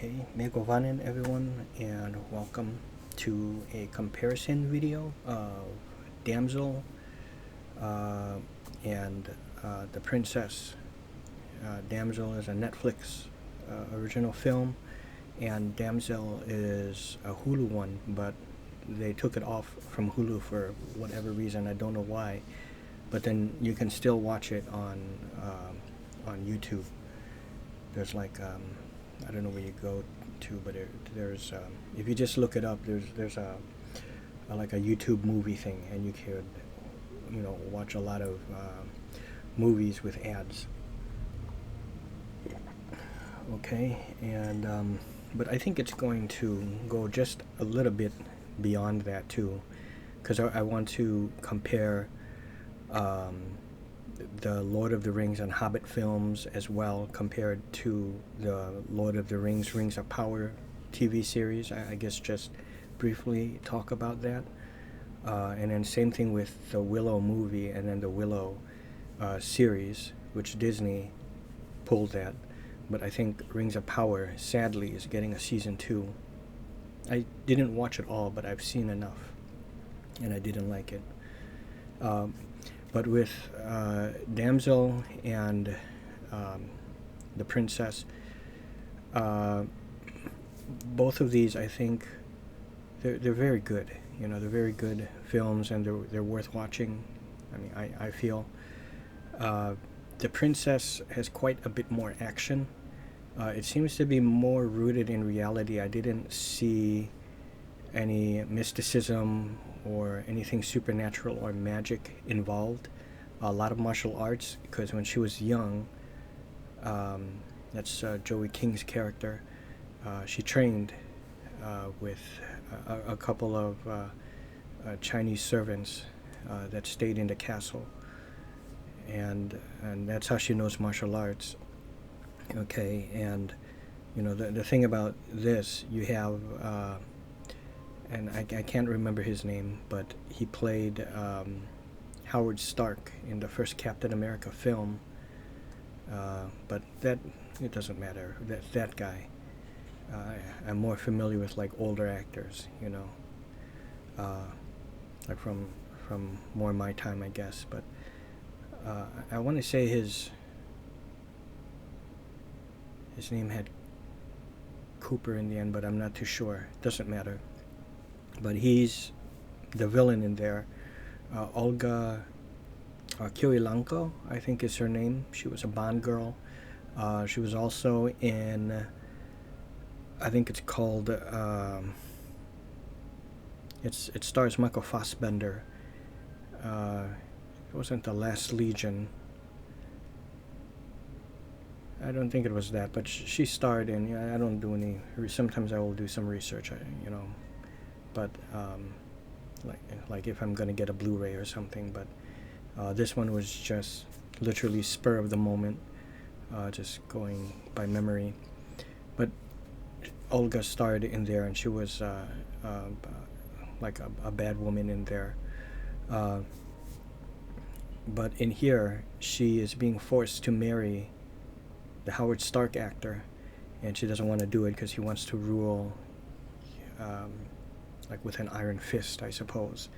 Okay, Megovanen everyone, and welcome to a comparison video of Damsel uh, and The Princess. Damsel is a Netflix original film, and Damsel is a Hulu one, but they took it off from Hulu for whatever reason. I don't know why, but then you can still watch it on YouTube. There's like I don't know where you go to, but there's if you just look it up, there's a like a YouTube movie thing, and you could watch a lot of movies with ads. Okay, and but I think it's going to go just a little bit beyond that too, because I want to compare um, the Lord of the Rings and Hobbit films as well compared to the Lord of the Rings Rings of Power TV series. I guess just briefly talk about that. And then same thing with the Willow movie and then the Willow series, which Disney pulled that. But I think Rings of Power, sadly, is getting a season 2. I didn't watch it all, but I've seen enough, and I didn't like it. But with Damsel and The Princess, both of these, I think, they're very good. They're very good films, and they're worth watching. I mean, I feel The Princess has quite a bit more action. It seems to be more rooted in reality. I didn't see any mysticism or anything supernatural or magic involved. A lot of martial arts, because when she was young, that's Joey King's character, she trained with a couple of Chinese servants that stayed in the castle, and that's how she knows martial arts. Okay, and the thing about this, you have and I can't remember his name, but he played Howard Stark in the first Captain America film. But that, it doesn't matter. That guy. I'm more familiar with like older actors, like from more my time, I guess. But I want to say his name had Cooper in the end, but I'm not too sure. Doesn't matter. But he's the villain in there. Olga Kurylenko, I think is her name. She was a Bond girl. She was also in, I think it's called, it stars Michael Fassbender. It wasn't The Last Legion. I don't think it was that, but she starred in. I don't do any. Sometimes I will do some research, but like if I'm gonna get a Blu-ray or something. But this one was just literally spur of the moment, just going by memory. But Olga starred in there, and she was like a bad woman in there. But in here, she is being forced to marry the Howard Stark actor, and she doesn't want to do it because he wants to rule like with an iron fist, I suppose.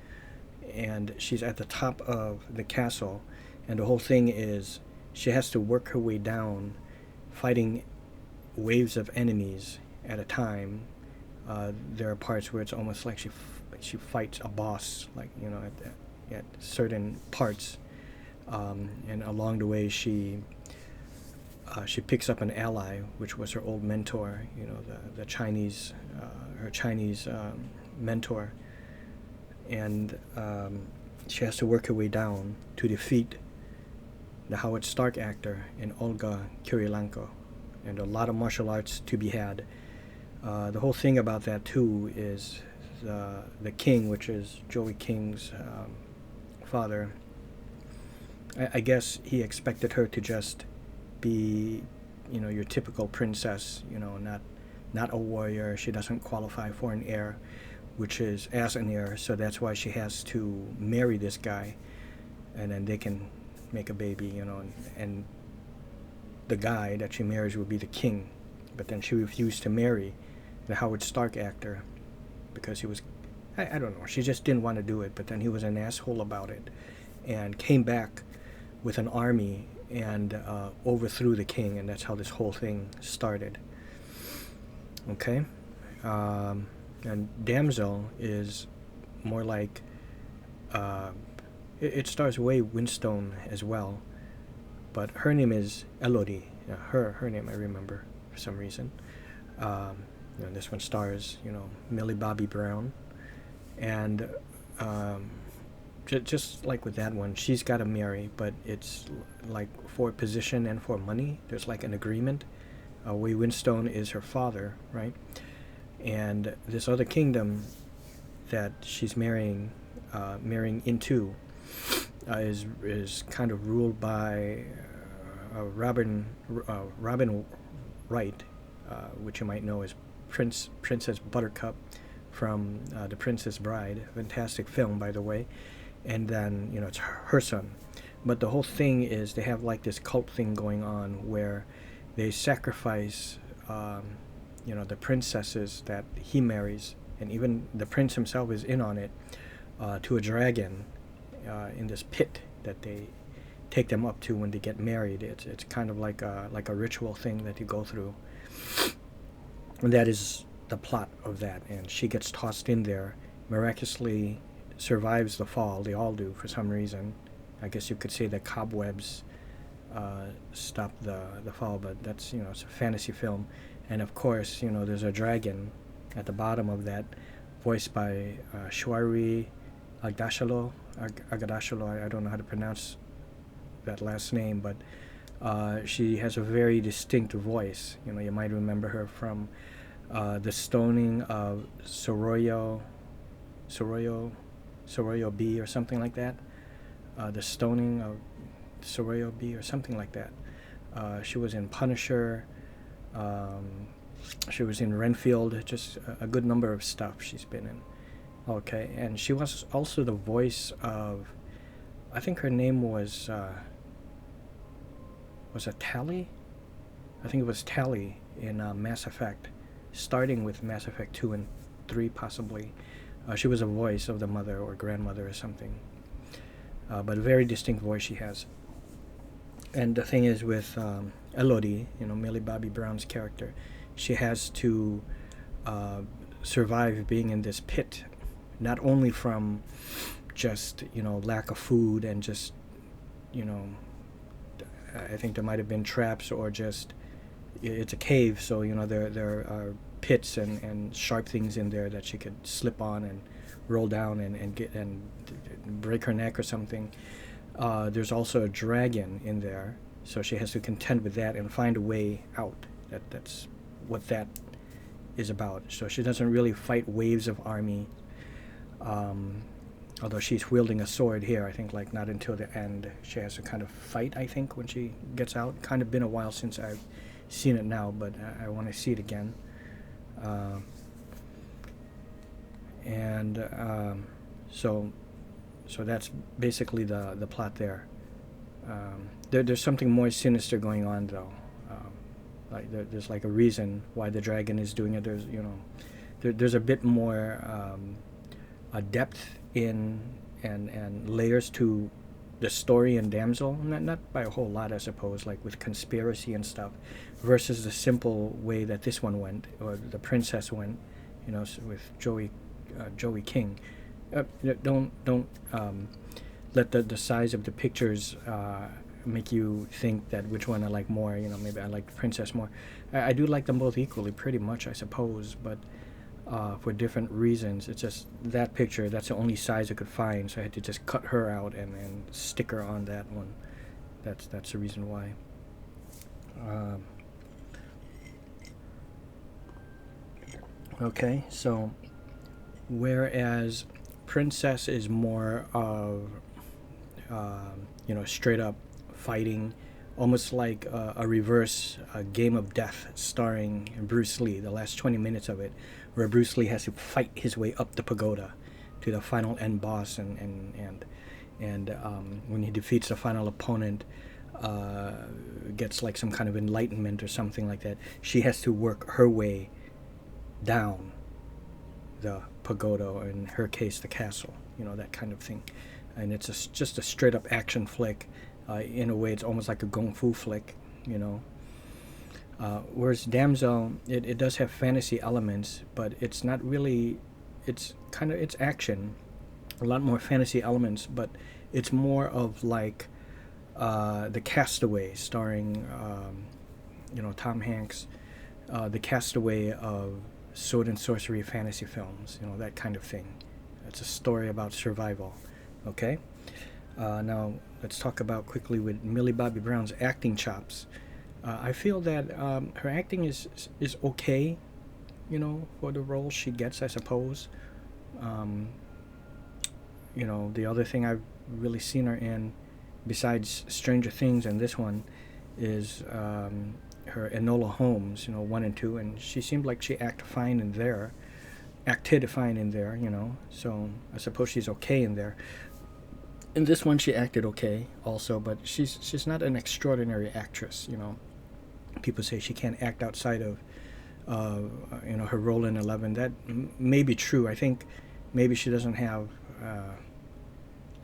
And she's at the top of the castle, and the whole thing is she has to work her way down, fighting waves of enemies at a time. There are parts where it's almost like she fights a boss, like at certain parts, and along the way she picks up an ally, which was her old mentor, the Chinese, her Chinese mentor, and she has to work her way down to defeat the Howard Stark actor and Olga Kurylenko, and a lot of martial arts to be had. The whole thing about that too is the king, which is Joey King's father. I guess he expected her to just be, your typical princess, not a warrior. She doesn't qualify for an heir, which is as an heir, so that's why she has to marry this guy, and then they can make a baby, and the guy that she marries will be the king, but then she refused to marry the Howard Stark actor because he was, I don't know, she just didn't want to do it, but then he was an asshole about it and came back with an army and overthrew the king, and that's how this whole thing started. Okay? And Damsel is more like, it stars Way Winstone as well, but her name is Elodie. Yeah, her name I remember for some reason. This one stars, Millie Bobby Brown, and just like with that one, she's got to marry, but it's like for position and for money. There's like an agreement. Way Winstone is her father, right? And this other kingdom that she's marrying into is kind of ruled by Robin Wright, which you might know as Princess Buttercup from The Princess Bride, a fantastic film, by the way. And then it's her son. But the whole thing is they have like this cult thing going on where they sacrifice the princesses that he marries, and even the prince himself is in on it, to a dragon in this pit that they take them up to when they get married. It's kind of like a ritual thing that you go through, and that is the plot of that. And she gets tossed in there, miraculously survives the fall. They all do for some reason. I guess you could say the cobwebs stop the fall, but that's it's a fantasy film. And of course there's a dragon at the bottom of that, voiced by Shwari Agdashalo. I don't know how to pronounce that last name, but she has a very distinct voice. You might remember her from the stoning of Soroyo B or something like that. The stoning of Soroyo B or something like that. She was in Punisher. She was in Renfield. Just a good number of stuff she's been in. Okay, and she was also the voice of, I think her name was it Tali? I think it was Tali in Mass Effect, starting with Mass Effect 2 and 3 possibly. She was a voice of the mother or grandmother or something. But a very distinct voice she has. And the thing is with Elodie, Millie Bobby Brown's character, she has to survive being in this pit, not only from just lack of food and just I think there might have been traps, or just it's a cave, so there are pits and sharp things in there that she could slip on and roll down and get and break her neck or something. There's also a dragon in there, so she has to contend with that and find a way out. That's what that is about. So she doesn't really fight waves of army, although she's wielding a sword here. I think like not until the end she has to kind of fight, I think, when she gets out. Kind of been a while since I've seen it now, but I want to see it again. So that's basically the plot there. There's something more sinister going on, though. There's like a reason why the dragon is doing it. There's a bit more a depth in and layers to the story in Damsel. Not by a whole lot, I suppose, like with conspiracy and stuff, versus the simple way that this one went, or the princess went, with Joey King. Don't let the size of the pictures make you think that which one I like more. Maybe I like the princess more. I do like them both equally, pretty much, I suppose, but for different reasons. It's just that picture, that's the only size I could find, so I had to just cut her out and stick her on that one. That's the reason why. Okay, so whereas Princess is more of straight up fighting, almost like a reverse Game of Death starring Bruce Lee, the last 20 minutes of it, where Bruce Lee has to fight his way up the pagoda to the final end boss, and when he defeats the final opponent, gets like some kind of enlightenment or something like that, she has to work her way down the pagoda, or in her case the castle, that kind of thing. And it's just a straight up action flick. In a way it's almost like a kung fu flick, whereas Damsel, it does have fantasy elements, but it's not really, it's action, a lot more fantasy elements, but it's more of like the Castaway, starring Tom Hanks, the Castaway of sword and sorcery fantasy films, that kind of thing. It's a story about survival. Okay, now let's talk about quickly with Millie Bobby Brown's acting chops. I feel that her acting is okay, for the role she gets, I suppose. The other thing I've really seen her in, besides Stranger Things and this one, is her Enola Holmes, 1 and 2, and she seemed like she acted fine in there, so I suppose she's okay in there. In this one, she acted okay also, but she's not an extraordinary actress, People say she can't act outside of, her role in 11. That may be true. I think maybe she doesn't have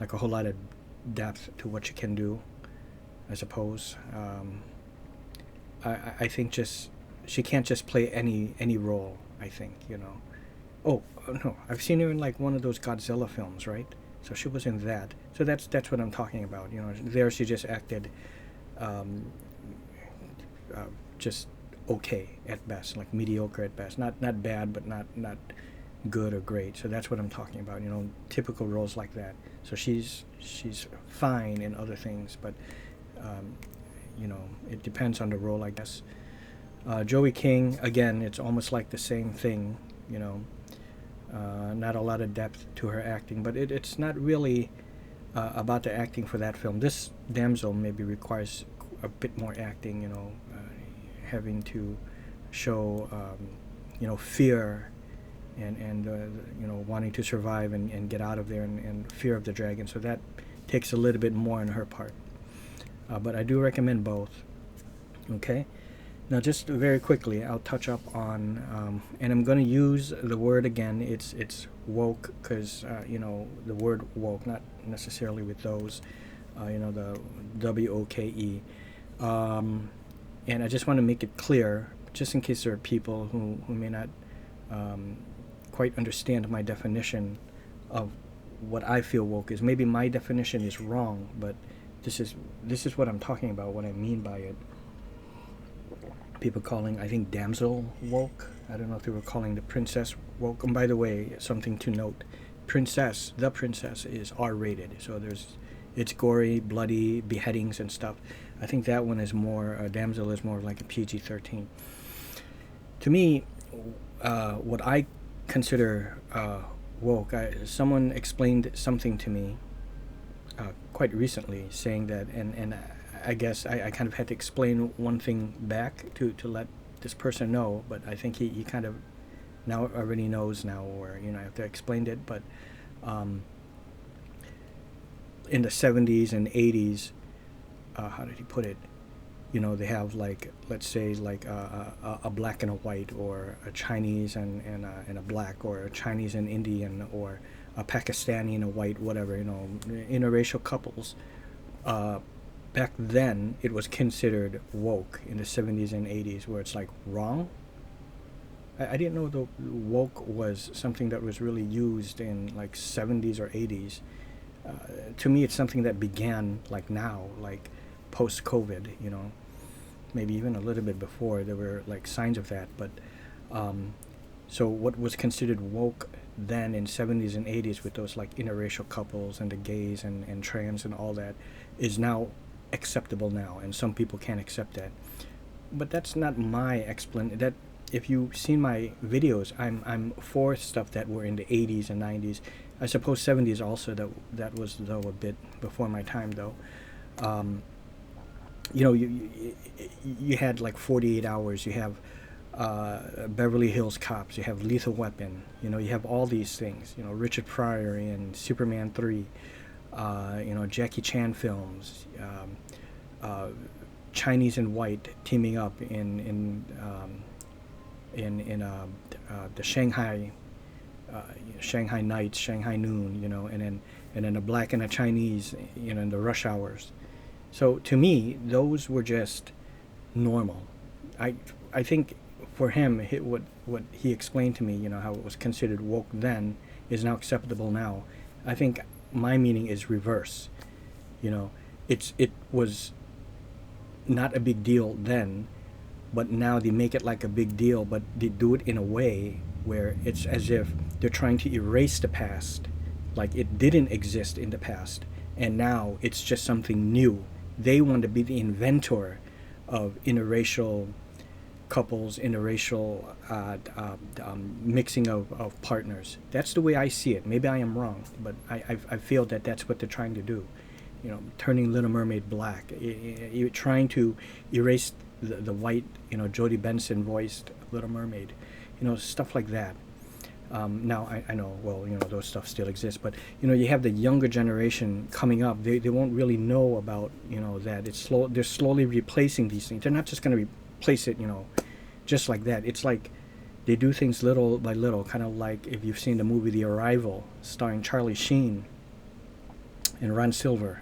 like a whole lot of depth to what she can do, I suppose. I think just she can't just play any role, I think, Oh, no, I've seen her in like one of those Godzilla films, right? So she was in that. So that's what I'm talking about. There she just acted just okay at best, like mediocre at best. Not bad, but not good or great. So that's what I'm talking about. Typical roles like that. So she's fine in other things, but it depends on the role, I guess. Joey King, again, it's almost like the same thing. Not a lot of depth to her acting, but it's not really about the acting for that film. This Damsel maybe requires a bit more acting, having to show, fear and wanting to survive and get out of there, and fear of the dragon. So that takes a little bit more on her part. But I do recommend both. Okay. Now, just very quickly, I'll touch up on, and I'm going to use the word again. It's woke, because the word woke, not necessarily with those, the WOKE. And I just want to make it clear, just in case there are people who may not quite understand my definition of what I feel woke is. Maybe my definition is wrong, but this is what I'm talking about, what I mean by it. People calling, I think, Damsel woke. I don't know if they were calling the princess woke. And by the way, something to note, the princess is R-rated, so it's gory, bloody, beheadings and stuff. I think that one is more, Damsel is more like a PG-13. To me, what I consider woke, someone explained something to me quite recently, saying that, and I guess I kind of had to explain one thing back to let this person know, but I think he kind of now already knows now, or I have to explain it. But in the 70s and 80s, how did he put it? They have, like, let's say, like a black and a white, or a Chinese and a black, or a Chinese and Indian, or a Pakistani and a white, whatever, interracial couples. Back then, it was considered woke in the 70s and 80s, where it's like wrong. I didn't know the woke was something that was really used in like 70s or 80s. To me, it's something that began like now, like post-COVID, maybe even a little bit before. There were like signs of that, but so what was considered woke then in 70s and 80s with those like interracial couples and the gays and trans and all that is now acceptable now, and some people can't accept that. But that's not my explanation. That, if you've seen my videos, I'm for stuff that were in the 80s and 90s. I suppose 70s also, that was, though, a bit before my time, though. You had like 48 Hours, you have Beverly Hills Cops, you have Lethal Weapon, you have all these things, Richard Pryor in Superman 3, Jackie Chan films, Chinese and white teaming up the Shanghai nights, Shanghai noon, and then a black and a Chinese, in the rush hours. So to me, those were just normal. I think for him, what he explained to me, how it was considered woke then is now acceptable now. I think my meaning is reverse. It was not a big deal then, but now they make it like a big deal, but they do it in a way where it's as if they're trying to erase the past, like it didn't exist in the past, and now it's just something new. They want to be the inventor of interracial couples, interracial mixing of partners. That's the way I see it. Maybe I am wrong, but I feel that that's what they're trying to do. Turning Little Mermaid black. You're trying to erase the white, Jodie Benson voiced Little Mermaid. Stuff like that. Now, I know, well, those stuff still exists, but, you have the younger generation coming up. They won't really know about, that. They're slowly replacing these things. They're not just going to replace it, just like that. It's like they do things little by little, kind of like if you've seen the movie The Arrival, starring Charlie Sheen and Ron Silver,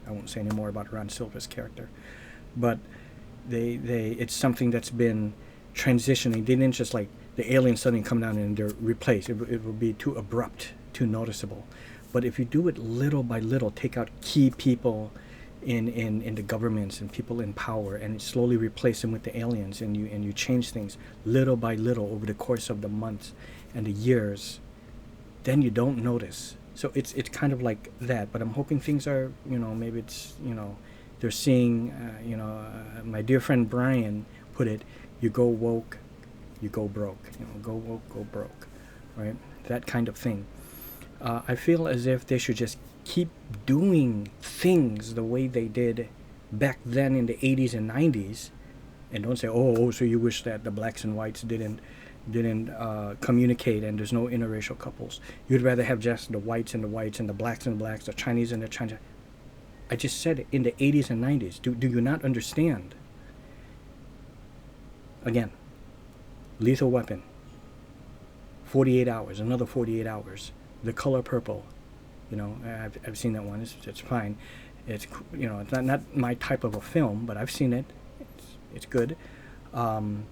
I won't say any more about Ron Silver's character, but it's something that's been transitioning. They didn't just like the aliens suddenly come down and they're replaced. It will be too abrupt, too noticeable. But if you do it little by little, take out key people in the governments and people in power, and slowly replace them with the aliens, and you change things little by little over the course of the months and the years, then you don't notice. So it's kind of like that. But I'm hoping things are, maybe it's, they're seeing, my dear friend Brian put it, you go woke, you go broke. Go woke, go broke, right? That kind of thing. I feel as if they should just keep doing things the way they did back then in the 80s and 90s, and don't say, oh, so you wish that the blacks and whites didn't communicate and there's no interracial couples. You'd rather have just the whites and the whites and the blacks and the blacks, the Chinese and the Chinese. I just said it, in the 80s and 90s. Do you not understand? Again, Lethal Weapon, 48 hours, another 48 hours. The Color Purple, I've seen that one. It's fine. It's it's not my type of a film, but I've seen it. It's good. What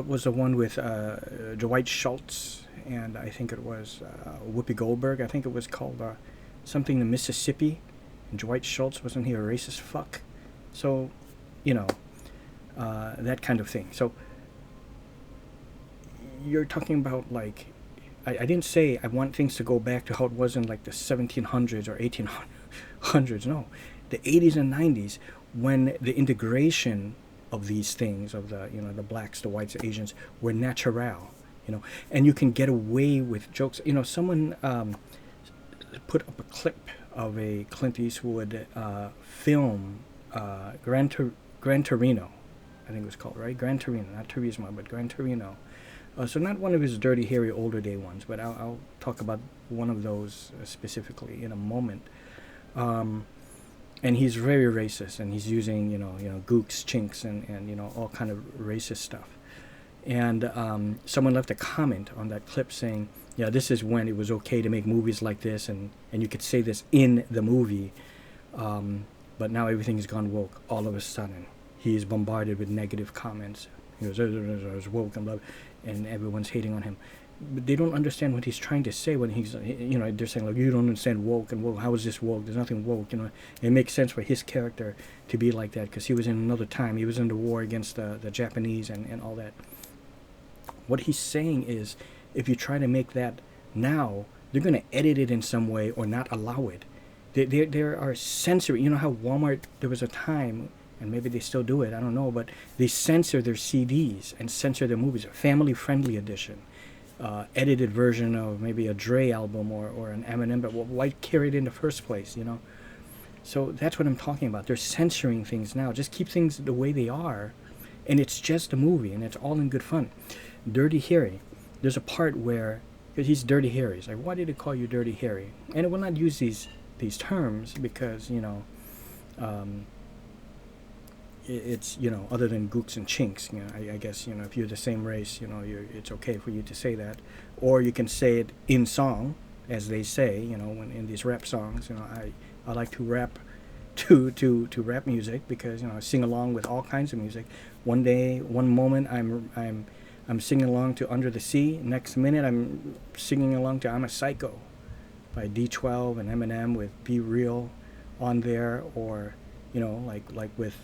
was the one with Dwight Schultz and I think it was Whoopi Goldberg? I think it was called something in Mississippi. And Dwight Schultz, wasn't he a racist fuck? So, that kind of thing. So you're talking about like, I didn't say I want things to go back to how it was in like the 1700s or 1800s. No, the 80s and 90s, when the integration of these things, of the the blacks, the whites, the Asians, were natural, and you can get away with jokes. Someone put up a clip of a Clint Eastwood film, Gran Torino, I think it was called, right? Gran Torino, not Turismo, but Gran Torino. So not one of his dirty, hairy, older day ones, but I'll talk about one of those specifically in a moment. And he's very racist, and he's using gooks, chinks, and all kind of racist stuff. And someone left a comment on that clip saying, yeah, this is when it was okay to make movies like this, and you could say this in the movie, but now everything's gone woke. All of a sudden, he's bombarded with negative comments. He goes, "It's woke," and everyone's hating on him. But they don't understand what he's trying to say when he's, they're saying, like, you don't understand woke, and woke, how is this woke? There's nothing woke, It makes sense for his character to be like that, because he was in another time. He was in the war against the Japanese and all that. What he's saying is, if you try to make that now, they're going to edit it in some way or not allow it. There are censoring. You know how Walmart, there was a time, and maybe they still do it, I don't know, but they censor their CDs and censor their movies, a family-friendly edition. Edited version of maybe a Dre album or an Eminem, but why carry it in the first place, So that's what I'm talking about. They're censoring things now. Just keep things the way they are, and it's just a movie, and it's all in good fun. Dirty Harry, there's a part where, because he's Dirty Harry, it's like, why did they call you Dirty Harry? And it will not use these terms because, Um, it's, you know, other than gooks and chinks, you know, I guess, you know, if you're the same race, you know, it's okay for you to say that, or you can say it in song, as they say, you know, when in these rap songs, you know, I like to rap to rap music because, you know, I sing along with all kinds of music. One day, one moment, I'm singing along to Under the Sea. Next minute, I'm singing along to I'm a Psycho by D12 and Eminem with Be Real on there, or, you know, like with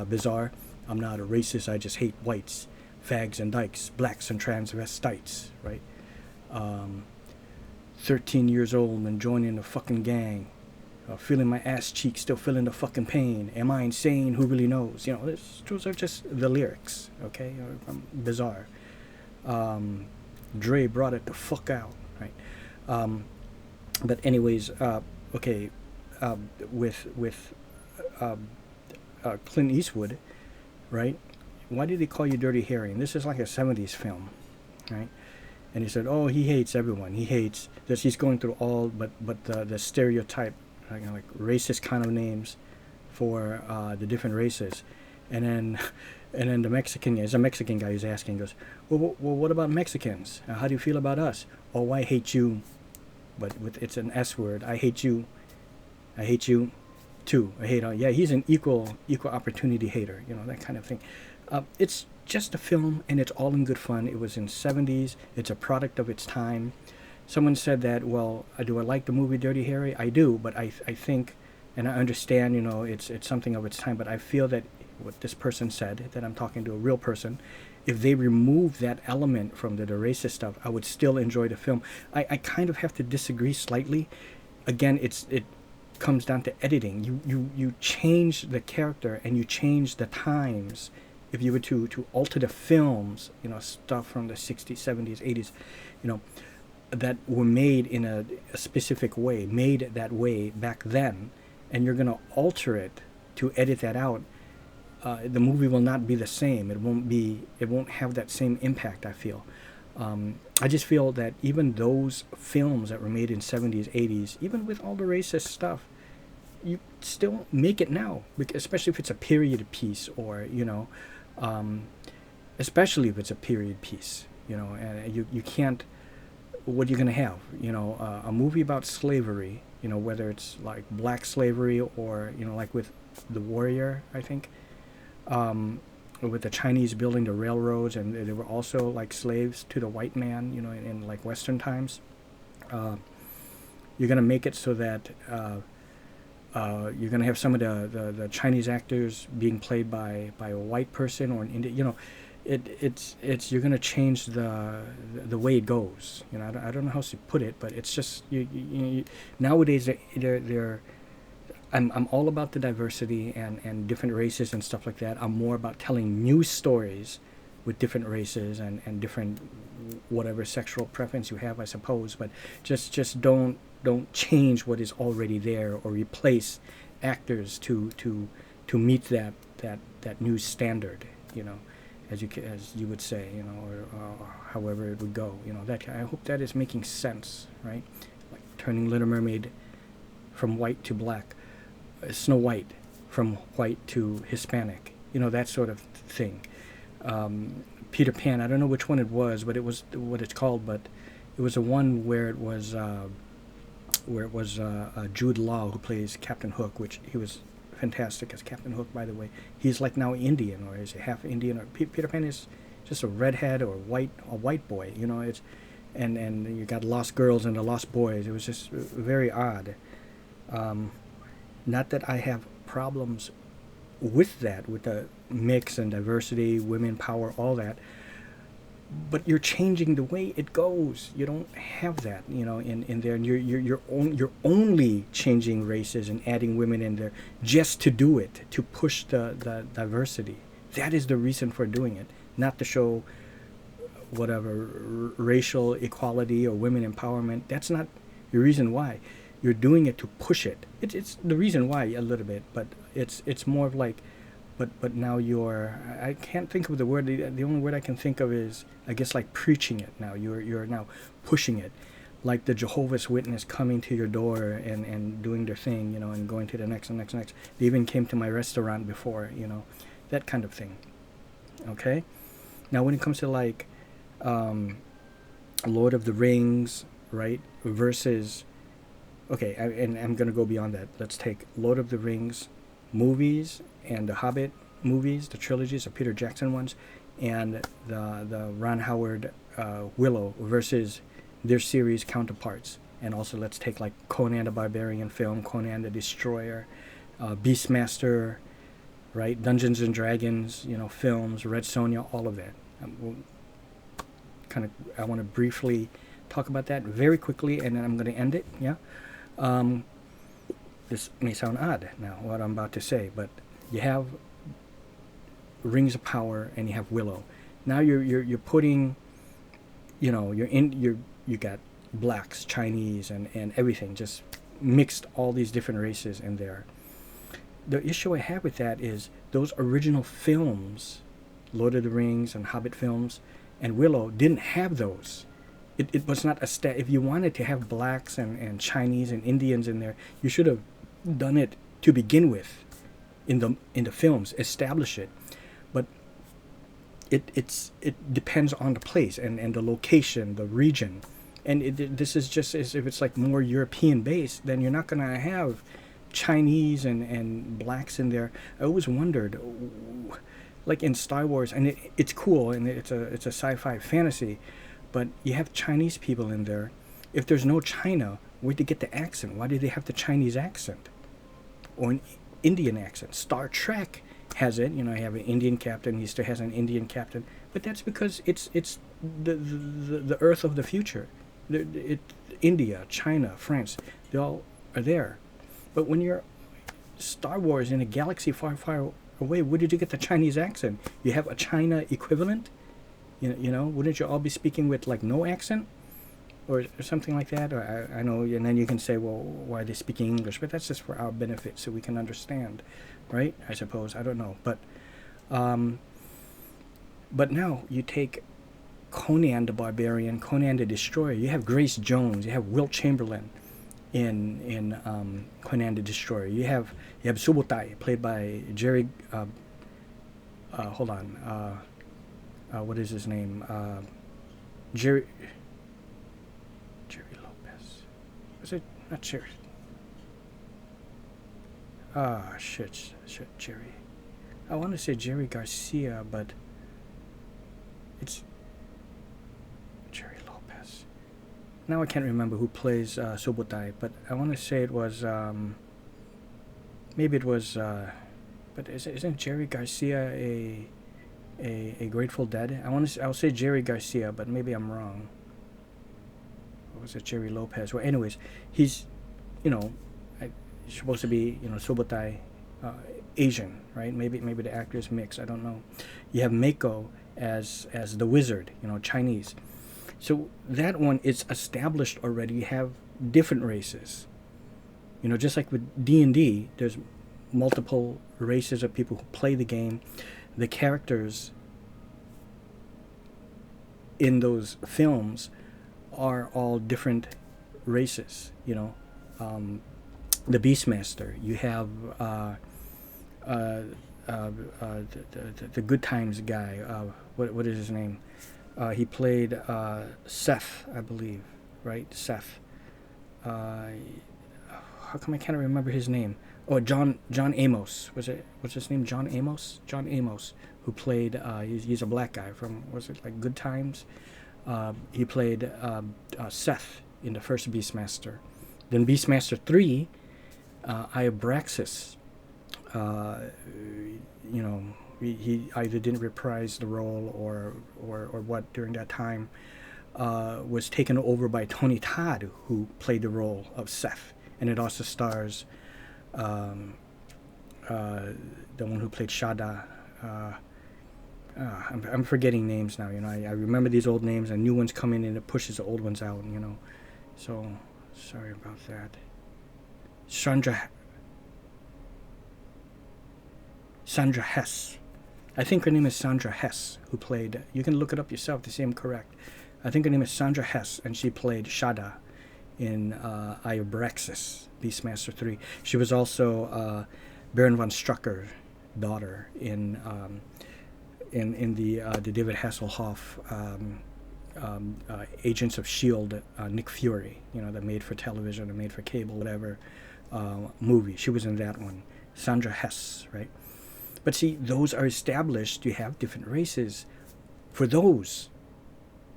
Bizarre, I'm not a racist, I just hate whites, fags and dykes, blacks and transvestites, right? Um, 13 years old and joining the fucking gang, feeling my ass cheek, still feeling the fucking pain. Am I insane? Who really knows? You know, those are just the lyrics, okay? Bizarre. Dre brought it the fuck out, right? But anyways, okay, with Clint Eastwood, right? Why did he call you Dirty Harry? And this is like a 70s film, right? And he said, oh, he hates everyone. He hates this. He's going through all, but the stereotype, you know, like racist kind of names for the different races. And then the Mexican, as a Mexican guy, he's asking, goes, well, what about Mexicans? How do you feel about us? Oh, I hate you, but it's an S word. I hate you. I hate you, too. I hate. Yeah, he's an equal opportunity hater. You know, that kind of thing. It's just a film, and it's all in good fun. It was in 70s. It's a product of its time. Someone said that, well, do I like the movie Dirty Harry? I do, but I think, and I understand, you know, it's something of its time, but I feel that what this person said, that I'm talking to a real person, if they remove that element from the racist stuff, I would still enjoy the film. I kind of have to disagree slightly. Again, it comes down to editing. You change the character and you change the times. If you were to alter the films, you know, stuff from the 60s, 70s, 80s, you know, that were made in a specific way, made that way back then, and you're going to alter it to edit that out, the movie will not be the same. It won't have that same impact, I feel. I just feel that even those films that were made in 70s, 80s, even with all the racist stuff, you still make it now, especially if it's a period piece, or, you know, especially if it's a period piece, you know, and you can't, what are you going to have, you know, a movie about slavery, you know, whether it's like black slavery or, you know, like with The Warrior, I think, with the Chinese building the railroads, and they were also like slaves to the white man, you know, in like Western times. You're going to make it so that you're going to have some of the Chinese actors being played by a white person or an Indian, you know, it's you're going to change the way it goes. You know, I don't know how to put it, but it's just you nowadays they're I'm all about the diversity and different races and stuff like that. I'm more about telling new stories with different races and different whatever sexual preference you have, I suppose. But just don't change what is already there, or replace actors to meet that new standard. You know, as you would say, you know, or however it would go. You know, that I hope that is making sense, right? Like turning Little Mermaid from white to black. Snow White from white to Hispanic, you know, that sort of thing. Peter Pan, I don't know which one it was, but it was what it's called, but it was a one where it was Jude Law who plays Captain Hook, which he was fantastic as Captain Hook, by the way. He's like now Indian, or is he half Indian? Or Peter Pan is just a redhead or a white boy, you know. It's and you got lost girls and the lost boys. It was just very odd. Not that I have problems with that, with the mix and diversity, women power, all that, but you're changing the way it goes. You don't have that, you know, in there, and you're only changing races and adding women in there just to do it, to push the diversity. That is the reason for doing it, not to show whatever racial equality or women empowerment. That's not the reason why. You're doing it to push it. It's the reason why a little bit, but it's more of like, but now I can't think of the word. The only word I can think of is, I guess, like preaching it now. You're now pushing it. like the Jehovah's Witness coming to your door and doing their thing, you know, and going to the next and next and next. They even came to my restaurant before, you know, that kind of thing. Okay? Now, when it comes to like Lord of the Rings, right, versus, okay, and I'm going to go beyond that. Let's take Lord of the Rings movies and the Hobbit movies, the trilogies, the Peter Jackson ones, and the Ron Howard Willow versus their series counterparts. And also let's take like Conan the Barbarian film, Conan the Destroyer, Beastmaster, right, Dungeons and Dragons, you know, films, Red Sonja, all of that. I want to briefly talk about that very quickly, and then I'm going to end it. Yeah. This may sound odd now, what I'm about to say, but you have Rings of Power and you have Willow. Now you're putting, you know, you got blacks, Chinese, and everything, just mixed all these different races in there. The issue I have with that is those original films, Lord of the Rings and Hobbit films and Willow, didn't have those. It was not a if you wanted to have blacks and Chinese and Indians in there, you should have done it to begin with in the films, establish it. But it depends on the place and the location, the region. And this is just as if it's like more European based, then you're not going to have Chinese and blacks in there. I always wondered, like in Star Wars, and it's cool and it's a sci-fi fantasy, but you have Chinese people in there. If there's no China, where'd they get the accent? Why do they have the Chinese accent or an Indian accent? Star Trek has it. You know, you have an Indian captain. He still has an Indian captain, but that's because it's the Earth of the future. India, China, France, they all are there. But when you're Star Wars in a galaxy far, far away, where did you get the Chinese accent? You have a China equivalent? You know, wouldn't you all be speaking with like no accent? Or something like that? Or I know, and then you can say, well, why are they speaking English? But that's just for our benefit, so we can understand, right? I suppose. I don't know. But now you take Conan the Barbarian, Conan the Destroyer. You have Grace Jones. You have Wilt Chamberlain in Conan the Destroyer. You have Subotai, played by Jerry. What is his name? Jerry Lopez. Was it not Jerry? Shit, Jerry. I want to say Jerry Garcia, but it's Jerry Lopez. Now I can't remember who plays Subotai, but I want to say it was maybe it was, but isn't Jerry Garcia a Grateful Dead? I'll say Jerry Garcia, but maybe I'm wrong. Or was it Jerry Lopez? Well, anyways, he's, you know, he's supposed to be, you know, Subotai, Asian, right? Maybe the actor is mixed. I don't know. You have Mako as the wizard, you know, Chinese. So that one is established already. You have different races. You know, just like with D&D, there's multiple races of people who play the game. The characters in those films are all different races, you know. The Beastmaster, you have the Good Times guy, what is his name? He played Seth, I believe, right? Seth. How come I can't remember his name? Oh, John Amos. What's his name? John Amos, who played he's a black guy from, was it like Good Times? He played Seth in the first Beastmaster. Then Beastmaster 3, Iabraxis, you know, he either didn't reprise the role or what during that time, was taken over by Tony Todd, who played the role of Seth. And it also stars the one who played Shada. I'm forgetting names now, you know. I remember these old names, and new ones come in and it pushes the old ones out, you know. So, sorry about that. Sandra Hess. I think her name is Sandra Hess, who played, you can look it up yourself to see I'm correct. I think her name is Sandra Hess, and she played Shada in Eye of Braxis, Beastmaster 3. She was also Baron von Strucker's daughter in the David Hasselhoff Agents of S.H.I.E.L.D., Nick Fury, that made for television or made for cable, whatever, movie. She was in that one. Sandra Hess, right? But see, those are established. You have different races for those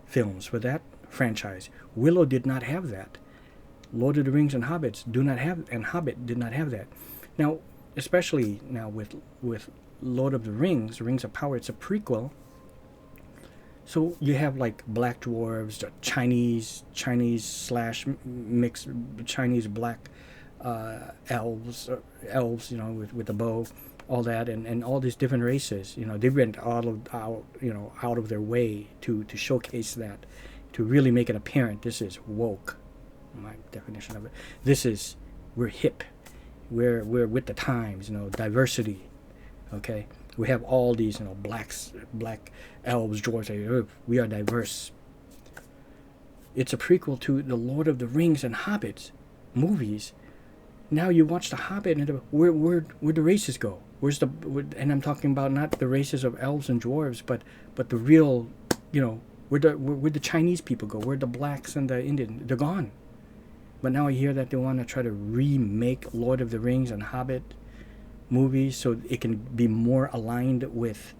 films, for that franchise. Willow did not have that. Lord of the Rings and Hobbit did not have that. Now, especially now with Lord of the Rings, Rings of Power, it's a prequel. So you have like black dwarves, the Chinese slash mixed Chinese black elves, with the bow, all that, and all these different races. They went out of their way to showcase that, to really make it apparent. This is woke, my definition of it. This is, we're hip, we're with the times. Diversity. Okay, we have all these black elves, dwarves. We are diverse. It's a prequel to the Lord of the Rings and Hobbits movies. Now you watch the Hobbit, and where the races go? And I'm talking about not the races of elves and dwarves, but the real, where the Chinese people go, where the blacks and the Indian, they're gone. But now I hear that they want to try to remake Lord of the Rings and Hobbit movies so it can be more aligned with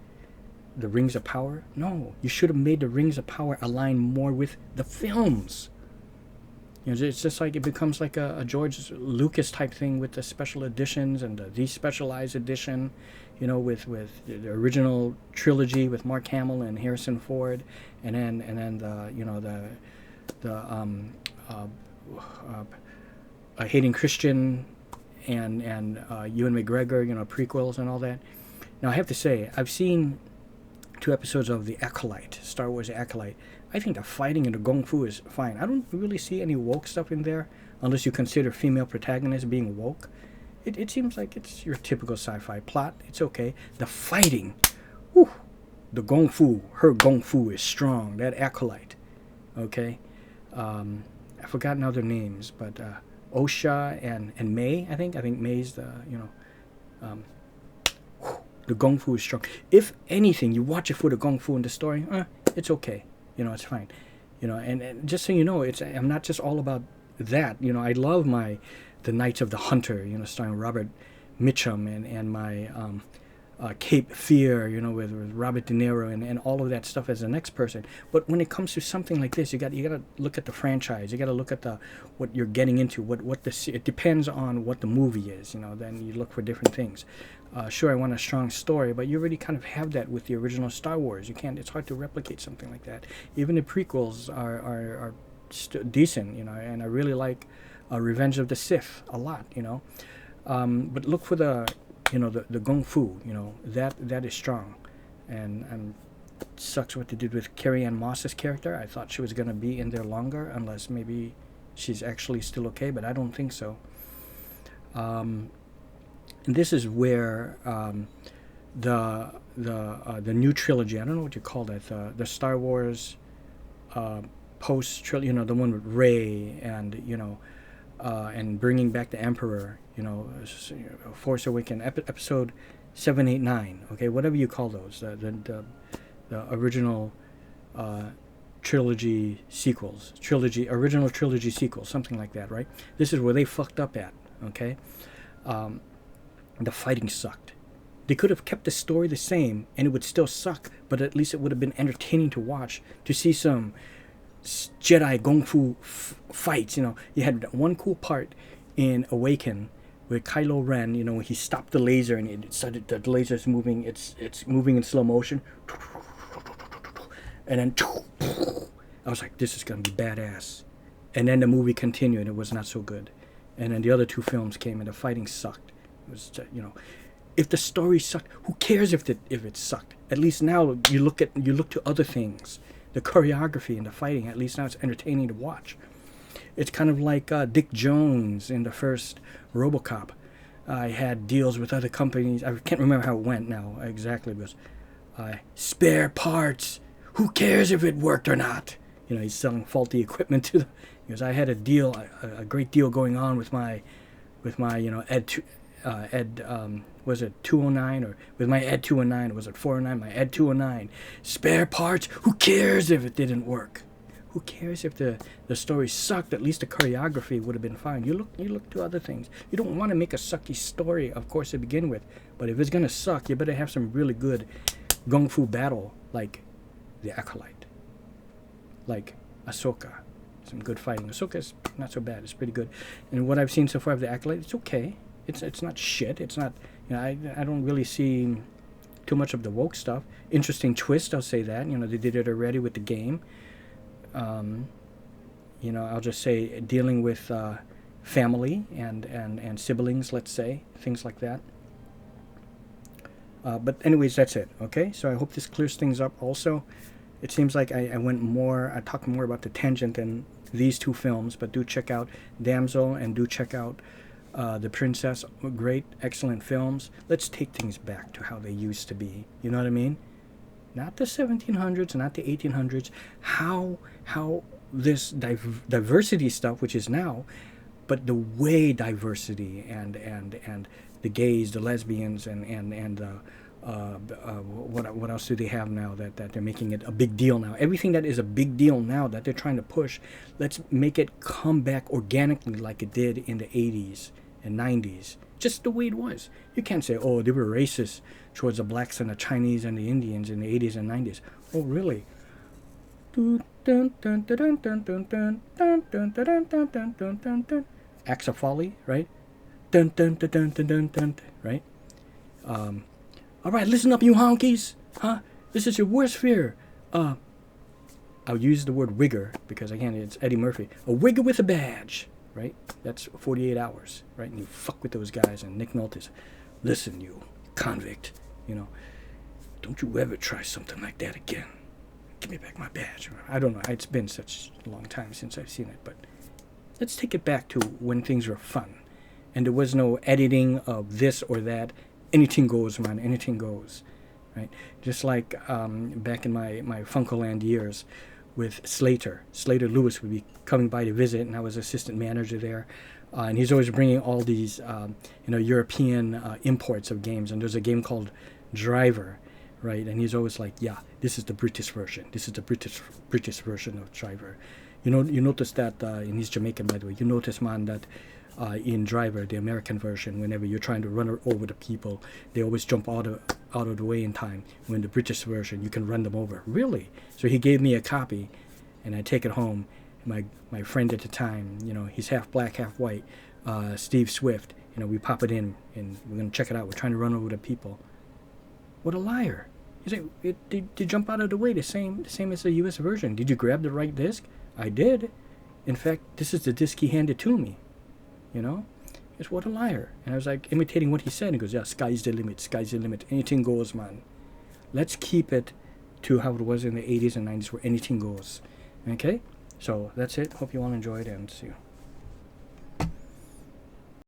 the Rings of Power. No, you should have made the Rings of Power align more with the films. It's just like it becomes like a George Lucas type thing with the special editions and the despecialized edition, with the original trilogy with Mark Hamill and Harrison Ford, and then the Hayden Christensen and Ewan McGregor, prequels and all that. Now I have to say, I've seen 2 episodes of The Acolyte, Star Wars Acolyte. I think the fighting and the gung fu is fine. I don't really see any woke stuff in there, unless you consider female protagonists being woke. It seems like it's your typical sci-fi plot. It's okay. The fighting, whew, the gung fu, her gung fu is strong. That Acolyte, okay. I've forgotten other names, but Osha and May. I think May's the the gung fu is strong. If anything, you watch it for the gung fu and the story. It's okay. It's fine. And just so you know, I'm not just all about that. I love the Knights of the Hunter, starring Robert Mitchum, and my Cape Fear, with Robert De Niro, and all of that stuff as the next person. But when it comes to something like this, you got to look at the franchise. You got to look at what you're getting into. It depends on what the movie is. Then you look for different things. Sure, I want a strong story, but you already kind of have that with the original Star Wars. You can't. It's hard to replicate something like that. Even the prequels are decent, and I really like Revenge of the Sith a lot, But look for the gung fu, that is strong, and it sucks what they did with Carrie-Anne Moss's character. I thought she was going to be in there longer, unless maybe she's actually still okay, but I don't think so. And this is where the new trilogy, I don't know what you call that, the Star Wars post trilogy, the one with Rey and bringing back the Emperor, Force Awakens, episode 7, 8, 9, okay, whatever you call those, the original trilogy sequels, original trilogy sequels, something like that, right? This is where they fucked up at, okay? The fighting sucked. They could have kept the story the same and it would still suck, but at least it would have been entertaining to watch, to see some Jedi Kung Fu fights. You had one cool part in Awaken where Kylo Ren, when he stopped the laser and it started, the laser's moving, it's moving in slow motion, and then I was like, this is gonna be badass. And then the movie continued and it was not so good. And then the other 2 films came and the fighting sucked. It was, if the story sucked, who cares if it sucked? At least now you look to other things, the choreography and the fighting. At least now it's entertaining to watch. It's kind of like Dick Jones in the first RoboCop. I had deals with other companies. I can't remember how it went now exactly, because spare parts. Who cares if it worked or not? He's selling faulty equipment to because I had a deal, a great deal going on with my was it 209, or with my Ed 209, was it 409, my Ed 209, spare parts, who cares if it didn't work? Who cares if the story sucked? At least the choreography would have been fine. You look to other things. You don't want to make a sucky story, of course, to begin with, but if it's going to suck, you better have some really good gung fu battle, like the Acolyte, like Ahsoka. Some good fighting. Ahsoka's not so bad. It's pretty good. And what I've seen so far of the Acolyte, it's okay. It's not shit. It's not, I don't really see too much of the woke stuff. Interesting twist, I'll say that. They did it already with the game. I'll just say dealing with family and siblings, let's say, things like that. But anyways, that's it. Okay, so I hope this clears things up. Also, it seems like I talked more about the tangent than these two films, but do check out Damsel and do check out The Princess. Great, excellent films. Let's take things back to how they used to be. You know what I mean? Not the 1700s, not the 1800s. How this diversity stuff, which is now, but the way diversity and the gays, the lesbians, and what else do they have now that they're making it a big deal now? Everything that is a big deal now that they're trying to push, let's make it come back organically like it did in the 80s and 90s. Just the way it was. You can't say, oh, they were racist towards the blacks and the Chinese and the Indians in the 80s and 90s. Oh, really? Acts of Folly, right? Right? All right, listen up, you honkies. Huh? This is your worst fear. I'll use the word wigger because, again, it's Eddie Murphy. A wigger with a badge. Right? That's 48 hours, right? And you fuck with those guys, and Nick Nolte. Listen, you convict, don't you ever try something like that again. Give me back my badge. I don't know. It's been such a long time since I've seen it, but let's take it back to when things were fun, and there was no editing of this or that. Anything goes, man. Anything goes, right? Just like back in my Funkoland years, with Slater Lewis would be coming by to visit, and I was assistant manager there, and he's always bringing all these European imports of games, and there's a game called Driver, right? And he's always like, yeah, this is the British version, British version of Driver. You notice that, and he's Jamaican, by the way, you notice, man, that in Driver, the American version, whenever you're trying to run over the people, they always jump out of the way in time. When the British version, you can run them over. Really? So he gave me a copy, and I take it home. My friend at the time, he's half black, half white, Steve Swift. We pop it in, and we're gonna check it out. We're trying to run over the people. What a liar! He's like, they jump out of the way the same as the U.S. version. Did you grab the right disc? I did. In fact, this is the disc he handed to me. It's what a liar. And I was like imitating what he said. He goes, yeah, sky's the limit, anything goes, man. Let's keep it to how it was in the 80s and 90s, where anything goes. Okay, so that's it. Hope you all enjoyed, and see you.